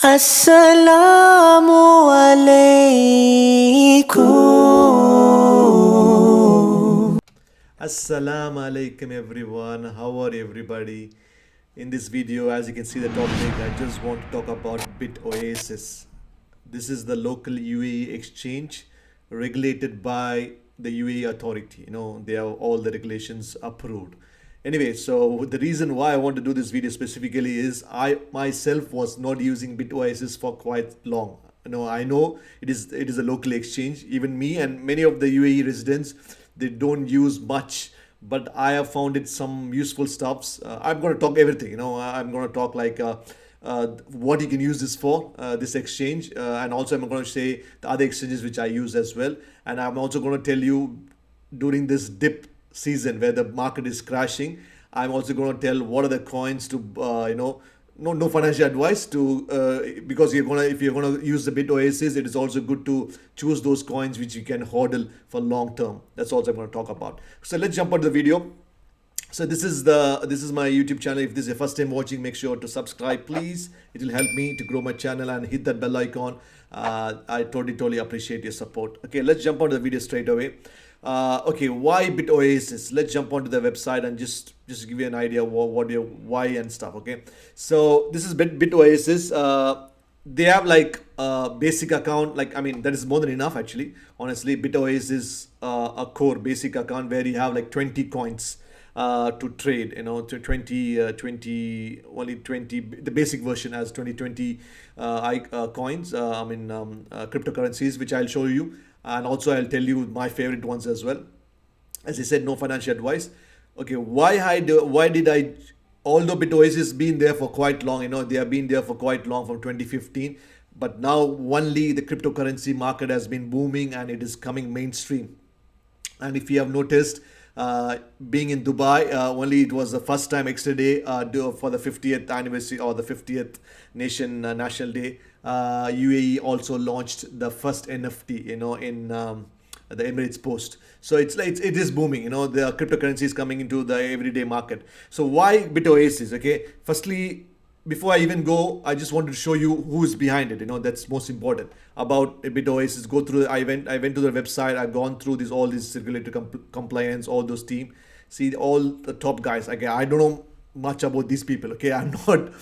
Assalamu alaikum. Assalamu alaikum everyone. How are everybody? In this video, as you can see the topic, I just want to talk about BitOasis. This is the local UAE exchange regulated by the UAE authority. They have all the regulations approved. Anyway, so the reason why I want to do this video specifically is I myself was not using BitOasis for quite long. I know it is a local exchange. Even me and many of the UAE residents, they don't use much, but I have found it some useful stuffs. I'm going to talk everything. I'm going to talk like what you can use this for, this exchange, and also I'm going to say the other exchanges which I use as well. And I'm also going to tell you during this dip season where the market is crashing, I'm also going to tell what are the coins to no financial advice to because if you're gonna use the BitOasis, it is also good to choose those coins which you can hodl for long term. That's also I'm going to talk about. So let's jump into the video. So this is my YouTube channel. If this is your first time watching, make sure to subscribe, please. It will help me to grow my channel, and hit that bell icon. I totally appreciate your support. Okay, let's jump onto the video straight away. Okay, why BitOasis? Let's jump onto the website and just give you an idea why and stuff. Okay, so this is BitOasis. They have like a basic account. Like, I mean, that is more than enough actually. Honestly, BitOasis is a core basic account where you have like 20 coins to trade, to 20 only 20, the basic version has 20 coins, cryptocurrencies, which I'll show you, and also I'll tell you my favorite ones as well. As I said, no financial advice. Okay, why did I, although BitOasis been there for quite long, they have been there for quite long, from 2015, but now only the cryptocurrency market has been booming and it is coming mainstream. And if you have noticed, being in Dubai, only it was the first time extra day for the 50th anniversary or the 50th National Day. UAE also launched the first NFT, in the Emirates Post. So it is booming. The cryptocurrency is coming into the everyday market. So why BitOasis? Okay, firstly, before I even go, I just wanted to show you who is behind it. That's most important about BitOasis. Go through. I went to the website. I've gone through all these regulatory compliance, all those team. See all the top guys. Okay, I don't know much about these people. Okay, I'm not.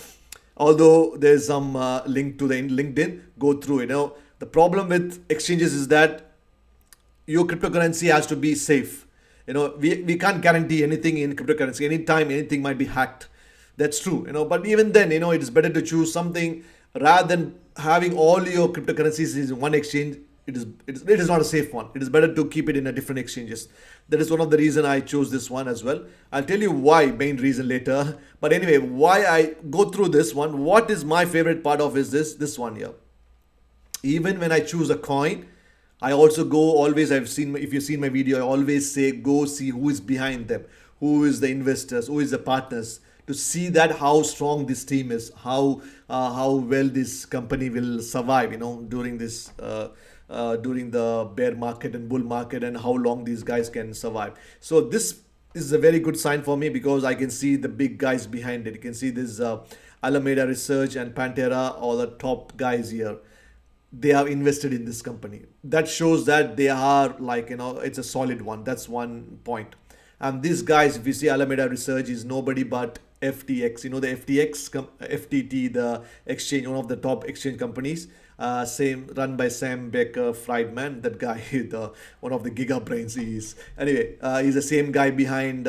Although there's some link to the LinkedIn, go through. The problem with exchanges is that your cryptocurrency has to be safe. We can't guarantee anything in cryptocurrency. Anytime anything might be hacked. That's true, but even then, it is better to choose something rather than having all your cryptocurrencies in one exchange. It is not a safe one. It is better to keep it in a different exchanges. That is one of the reason I chose this one as well. I'll tell you why, main reason later. But anyway, why I go through this one, what is my favorite part of is this one here. Even when I choose a coin, I also go always, if you've seen my video, I always say go see who is behind them, who is the investors, who is the partners, to see that how strong this team is, how well this company will survive, during this during the bear market and bull market, and how long these guys can survive. So this is a very good sign for me because I can see the big guys behind it. You can see this Alameda Research and Pantera, all the top guys here. They have invested in this company. That shows that they are like, it's a solid one. That's one point. And these guys, if you see Alameda Research, is nobody but FTX. The FTT, the exchange, one of the top exchange companies, same run by Sam Baker-Friedman. That guy, one of the giga brains he is. Anyway, he's the same guy behind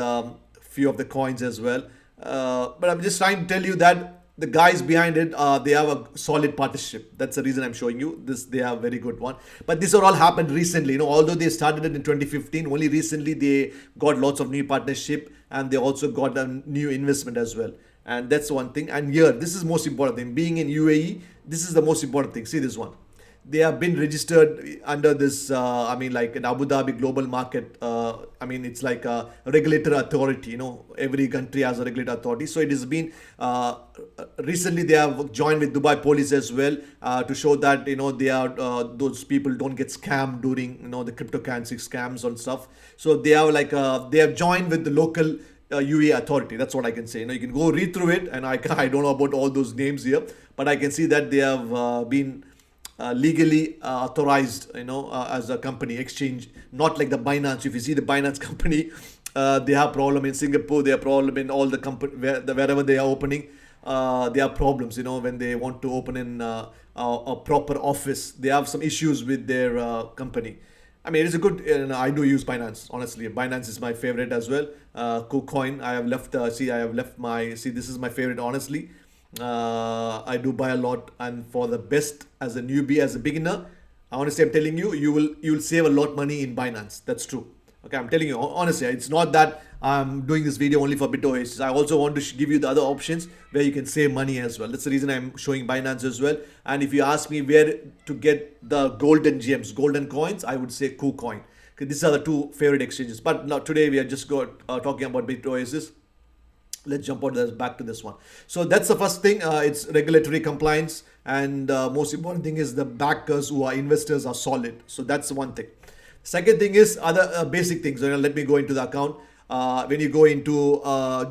few of the coins as well. But I'm just trying to tell you that the guys behind it, they have a solid partnership. That's the reason I'm showing you this. They have a very good one. But this all happened recently. Although they started it in 2015, only recently they got lots of new partnership, and they also got a new investment as well. And that's one thing. And here, this is most important thing. Being in UAE, this is the most important thing. See this one. They have been registered under this, like an Abu Dhabi global market. It's like a regulator authority. Every country has a regulator authority. So it has been, recently they have joined with Dubai police as well, to show that, they are, those people don't get scammed during, the cryptocurrency scams and stuff. So they have like, they have joined with the local UAE authority. That's what I can say. You can go read through it, and I don't know about all those names here, but I can see that they have been legally authorized, as a company exchange, not like the Binance. If you see the Binance company, they have problem in Singapore, they have problem in all the company wherever they are opening. They have problems, when they want to open in a proper office. They have some issues with their company. I mean, it's a good. I do use Binance. Honestly, Binance is my favorite as well. KuCoin. I have left. I have left my. See, this is my favorite. Honestly, I do buy a lot, and for the best as a newbie, as a beginner, honestly, I'm telling you, you will save a lot money in Binance. That's true. Okay, I'm telling you honestly, it's not that I'm doing this video only for BitOasis. I also want to give you the other options where you can save money as well. That's the reason I'm showing Binance as well. And if you ask me where to get the golden gems, golden coins, I would say KuCoin. Okay, these are the two favorite exchanges. But now today we are just talking about BitOasis. Let's jump back to this one. So that's the first thing. It's regulatory compliance, and most important thing is the backers who are investors are solid. So that's one thing. Second thing is other basic things. Let me go into the account. When you go into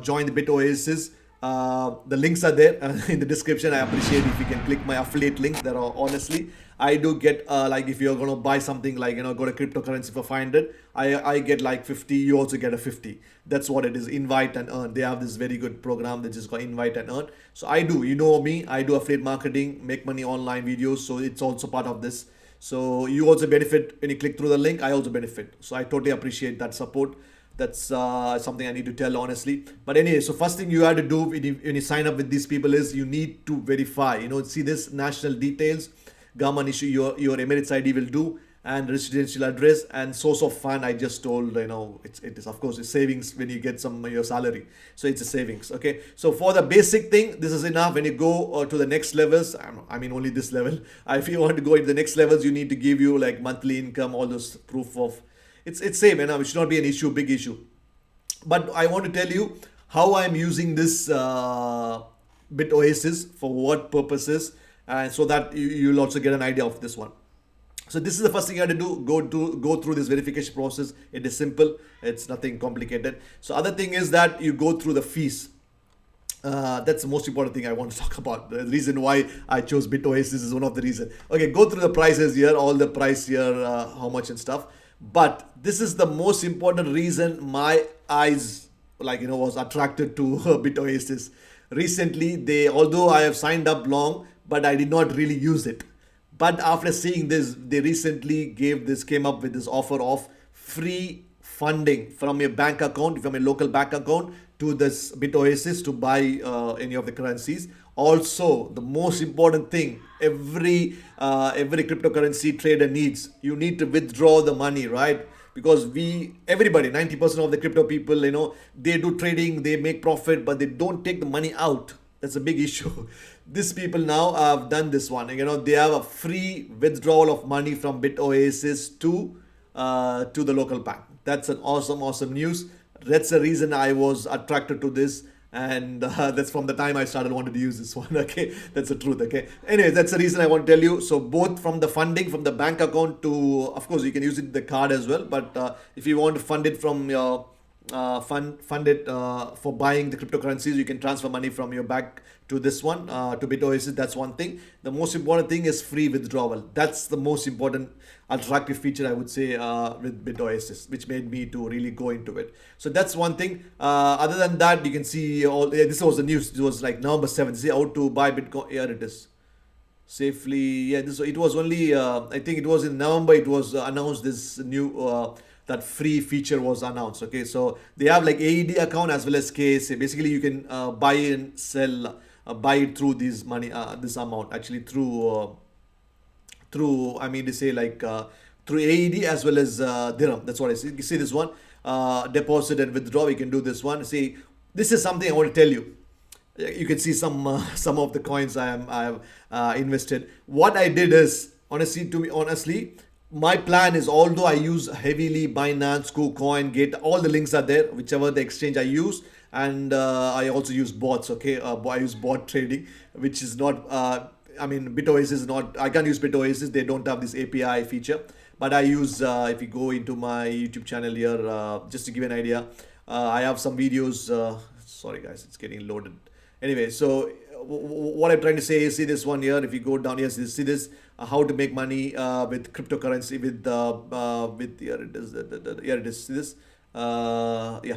join the BitOasis, the links are there in the description. I appreciate if you can click my affiliate link. There are, honestly, I do get like if you're gonna buy something like go to cryptocurrency for 500, I get like 50. You also get a 50. That's what it is. Invite and earn. They have this very good program that just got invite and earn. So I do. You know me. I do affiliate marketing, make money online videos. So it's also part of this. So you also benefit when you click through the link. I also benefit. So I totally appreciate that support. That's something I need to tell honestly. But anyway, so first thing you have to do when you sign up with these people is you need to verify. See this national details, government issue, your Emirates ID will do, and residential address and source of fund. I just told it is of course a savings when you get some your salary. So it's a savings. Okay. So for the basic thing, this is enough. When you go to the next levels, I mean only this level. If you want to go into the next levels, you need to give you like monthly income, all those proof of. It's same, it should not be an issue, big issue. But I want to tell you how I'm using this BitOasis for what purposes, and so that you'll also get an idea of this one. So this is the first thing you have to do. Go through this verification process. It is simple. It's nothing complicated. So other thing is that you go through the fees. That's the most important thing I want to talk about. The reason why I chose BitOasis is one of the reasons. Okay, go through the prices here, all the price here, how much and stuff. But this is the most important reason my eyes was attracted to BitOasis. Recently, although I have signed up long, but I did not really use it. But after seeing this, they recently came up with this offer of free funding from your bank account, from a local bank account to this BitOasis to buy any of the currencies. Also, the most important thing, every cryptocurrency trader needs, you need to withdraw the money, right? Because everybody, 90% of the crypto people, they do trading, they make profit, but they don't take the money out. That's a big issue. These people now have done this one. They have a free withdrawal of money from BitOasis to the local bank. That's an awesome news. That's the reason I was attracted to this, and that's from the time I started wanted to use this one. Okay, that's the truth. Okay. Anyway, that's the reason I want to tell you. So both from the funding from the bank account to, of course, you can use it the card as well. But if you want to fund it from your fund it for buying the cryptocurrencies, you can transfer money from your bank to this one, to BitOasis. That's one thing. The most important thing is free withdrawal. That's the most important attractive feature, I would say, with BitOasis, which made me to really go into it. So that's one thing. Other than that, you can see this was the news. It was like November 7th. See how to buy Bitcoin. Here it is. Safely. Yeah, it was only, I think it was in November, it was announced this new, that free feature was announced. Okay, so they have like AED account as well as KSA. Basically, you can buy and sell, buy it through this money, this amount actually through I mean to say like through AED as well as dirham. That's what I see. You see this one, deposit and withdraw. We can do this one. See, this is something I want to tell you. You can see some of the coins I have invested. What I did is, honestly, my plan is, although I use heavily Binance, KuCoin, Gate, all the links are there, whichever the exchange I use, and I also use bots. Okay, I use bot trading, which is not. I mean, BitOasis is not. I can't use BitOasis. They don't have this API feature. But I use. If you go into my YouTube channel here, just to give you an idea, I have some videos. Sorry guys, it's getting loaded. Anyway, so what I'm trying to say is, see this one here. If you go down here, see this, how to make money with cryptocurrency with here it is, here it is. See this, yeah,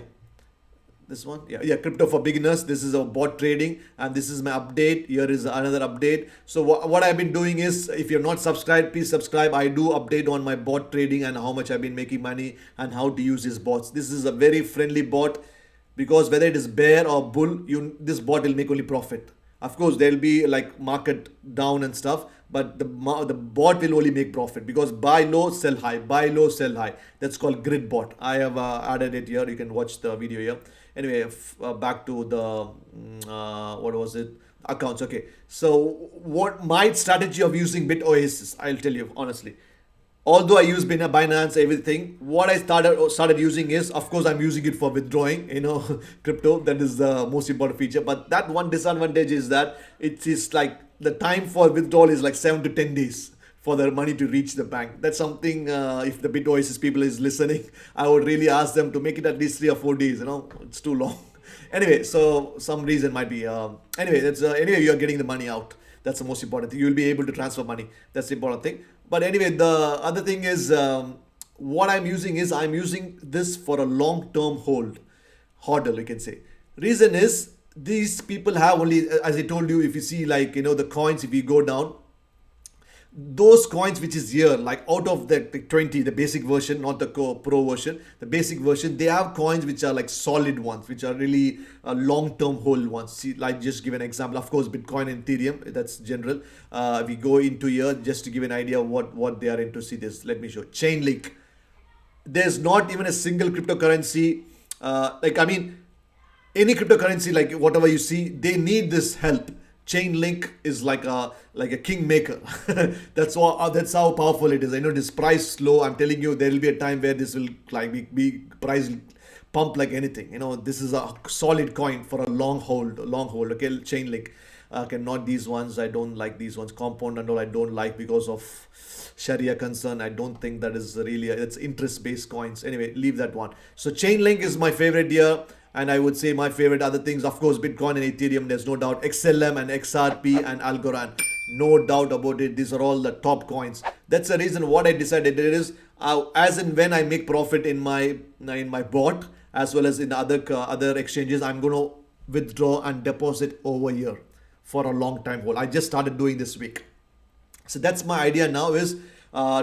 this one, yeah, crypto for beginners. This is a bot trading, and this is my update. Here is another update. So what I've been doing is, if you're not subscribed, please subscribe. I do update on my bot trading and how much I've been making money and how to use these bots. This is a very friendly bot, because whether it is bear or bull, this bot will make only profit. Of course there'll be like market down and stuff, but the bot will only make profit, because buy low sell high, buy low sell high. That's called grid bot. I have added it here. You can watch the video here. Anyway, back to the what was it, accounts. Okay, so what my strategy of using BitOasis, I'll tell you honestly. Although I use Binance, everything, what I started using is, of course, I'm using it for withdrawing, crypto. That is the most important feature. But that one disadvantage is that it is like the time for withdrawal is like 7 to 10 days for the money to reach the bank. That's something. If the BitOasis people is listening, I would really ask them to make it at least 3 or 4 days. It's too long. Anyway, so some reason might be. Anyway, that's anyway you're getting the money out. That's the most important thing. You'll be able to transfer money. That's the important thing. But anyway, the other thing is, what I'm using is, I'm using this for a long-term hodl, you can say. Reason is, these people have only, as I told you, if you see like, the coins, if you go down, those coins which is here, like out of the 20, the basic version, not the pro version, the basic version, they have coins which are like solid ones, which are really long-term hold ones. See, like just give an example, of course, Bitcoin and Ethereum, that's general. We go into here just to give an idea of what they are into. See this, let me show. Chainlink. There's not even a single cryptocurrency, any cryptocurrency, like whatever you see, they need this help. Chainlink is like a kingmaker. That's how powerful it is. I know this price low. I'm telling you, there will be a time where this will like be price pump like anything. This is a solid coin for a long hold. Okay, Chainlink. Okay, not these ones. I don't like these ones. Compound and all I don't like because of Sharia concern. I don't think that is really it's interest based coins. Anyway, leave that one. So Chainlink is my favorite here. And I would say my favorite other things, of course, Bitcoin and Ethereum, there's no doubt. XLM and XRP and Algorand, no doubt about it. These are all the top coins. That's the reason what I decided it is, as and when I make profit in my bot, as well as in other exchanges, I'm going to withdraw and deposit over here for a long time hold. I just started doing this week. So that's my idea now is,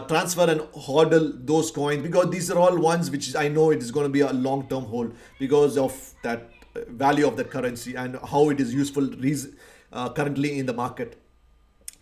transfer and hodl those coins, because these are all ones which I know it is going to be a long-term hold because of that value of that currency and how it is useful currently in the market.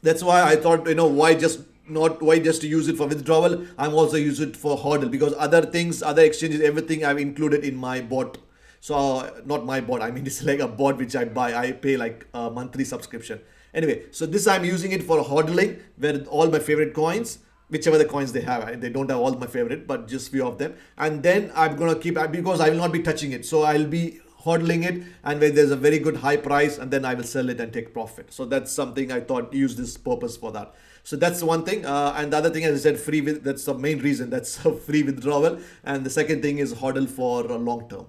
That's why I thought, why just to use it for withdrawal. I'm also use it for hodl, because other things, other exchanges, everything I've included in my bot. So not my bot, I mean it's like a bot which I buy. I pay like a monthly subscription. Anyway, so this I'm using it for hodling, where all my favorite coins, whichever the coins they have, they don't have all my favorite, but just few of them. And then I'm gonna keep, because I will not be touching it, so I'll be hodling it, and when there's a very good high price, and then I will sell it and take profit. So that's something I thought, use this purpose for that. So that's one thing. And the other thing, as I said, that's the main reason. That's a free withdrawal. And the second thing is hodl for a long term.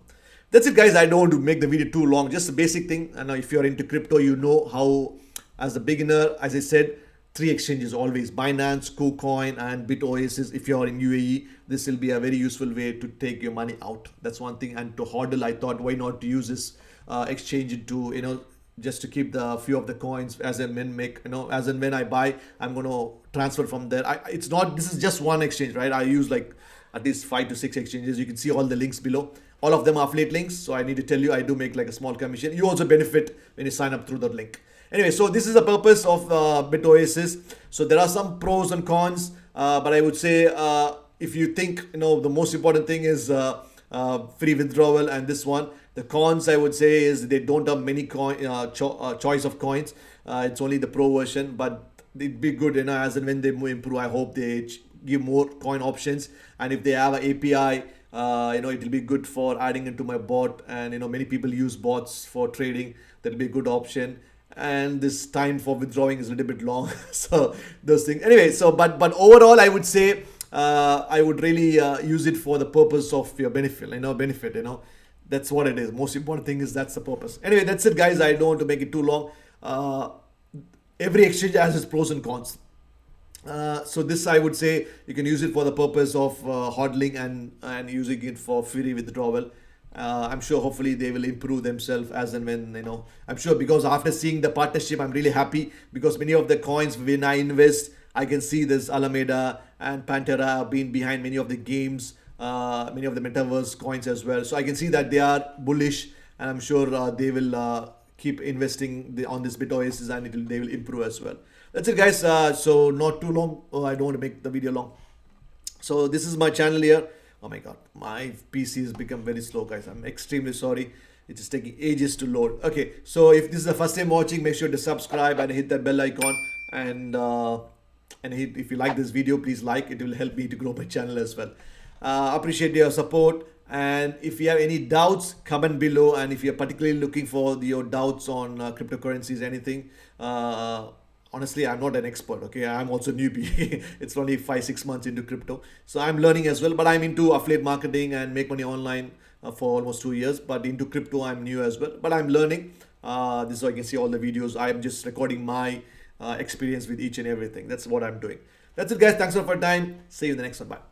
That's it, guys. I don't want to make the video too long. Just a basic thing. And if you're into crypto, you know how, as a beginner, as I said, 3 exchanges always: Binance, KuCoin, and BitOasis. If you're in UAE, this will be a very useful way to take your money out. That's one thing. And to hodl, I thought, why not to use this exchange to, just to keep the few of the coins as and when I buy, I'm going to transfer from there. This is just one exchange, right? I use like at least 5 to 6 exchanges. You can see all the links below. All of them are affiliate links. So I need to tell you, I do make like a small commission. You also benefit when you sign up through the link. Anyway, so this is the purpose of BitOasis. So there are some pros and cons, but I would say if you think, the most important thing is free withdrawal and this one. The cons, I would say, is they don't have many choice of coins. It's only the pro version, but it'd be good, as and when they improve, I hope they give more coin options. And if they have an API, it will be good for adding into my bot. And, many people use bots for trading. That'll be a good option. And this time for withdrawing is a little bit long. So those things. Anyway, so but overall, I would say I would really use it for the purpose of your benefit. That's what it is. Most important thing is that's the purpose. Anyway, that's it, guys. I don't want to make it too long. Every exchange has its pros and cons. So this, I would say, you can use it for the purpose of hodling and using it for free withdrawal. I'm sure hopefully they will improve themselves as and when, I'm sure, because after seeing the partnership, I'm really happy, because many of the coins when I invest, I can see this Alameda and Pantera have been behind many of the games, many of the metaverse coins as well. So I can see that they are bullish, and I'm sure they will keep investing on this BitOasis, and they will improve as well. That's it, guys. So not too long. I don't want to make the video long. So this is my channel here. Oh my god, my PC has become very slow, guys. I'm extremely sorry. It is taking ages to load. Okay, so if this is the first time watching, make sure to subscribe and hit that bell icon. And if you like this video, please like. It will help me to grow my channel as well. Appreciate your support. And if you have any doubts, comment below. And if you're particularly looking for your doubts on cryptocurrencies, anything, honestly, I'm not an expert. Okay, I'm also newbie. It's only 5-6 months into crypto, so I'm learning as well. But I'm into affiliate marketing and make money online for almost 2 years. But into crypto, I'm new as well. But I'm learning. This is how I can see all the videos. I'm just recording my experience with each and everything. That's what I'm doing. That's it, guys. Thanks a lot for your time. See you in the next one. Bye.